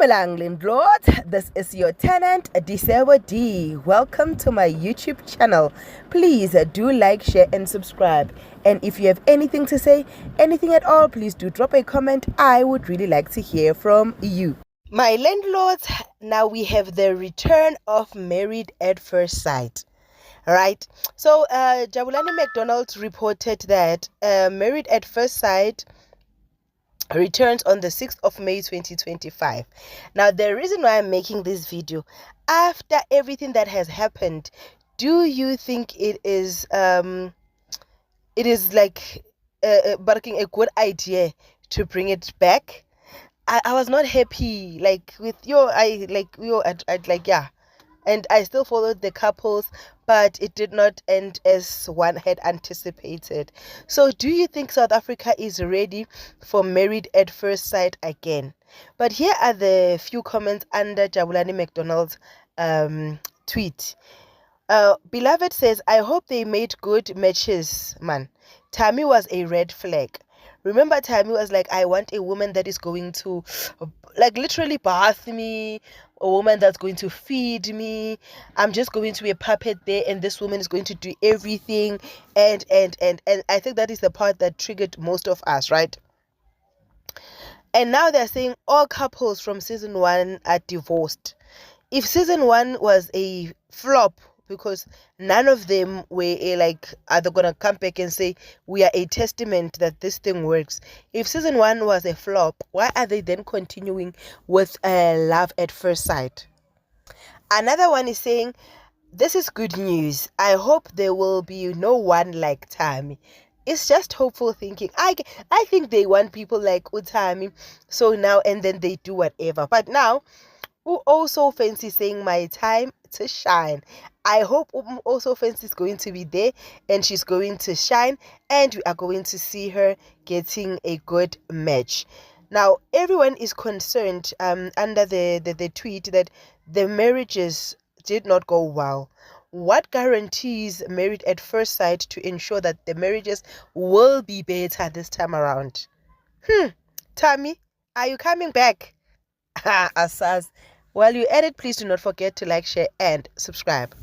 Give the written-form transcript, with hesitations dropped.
Dumelang landlord, this is your tenant Disebo D. Welcome to my YouTube channel. Please do like, share and subscribe. And if you have anything to say, anything at all, please do drop a comment. I would really like to hear from you. My landlords, now we have the return of Married at First Sight. Right. So Jabulani McDonald reported that Married at First Sight returns on the 6th of May 2025. Now the reason why I'm making this video, after everything that has happened, do you think it is like barking a good idea to bring it back? I was not happy like with yeah, and I still followed the couples, but it did not end as one had anticipated. So do you think South Africa is ready for Married at First Sight again? But here are the few comments under Jabulani McDonald's tweet. Beloved says, I hope they made good matches, man. Tammy was a red flag. Remember, Tammy was like, I want a woman that is going to, like, literally bath me, a woman that's going to feed me. I'm just going to be a puppet there, and this woman is going to do everything. And I think that is the part that triggered most of us, right? And now they're saying all couples from season 1 are divorced. If season 1 was a flop, because none of them were are they gonna come back and say we are a testament that this thing works? If season 1 was a flop, why are they then continuing with Love at First Sight? Another one is saying, this is good news. I hope there will be no one like Tammy. It's just hopeful thinking. I think they want people like Utami, so now and then they do whatever. But now, who also fancy saying my time to shine? I hope also fancy is going to be there and she's going to shine, and we are going to see her getting a good match. Now everyone is concerned under the tweet that the marriages did not go well. What guarantees Married at First Sight to ensure that the marriages will be better this time around? Tammy, are you coming back? Asas. While you edit, please do not forget to like, share and subscribe.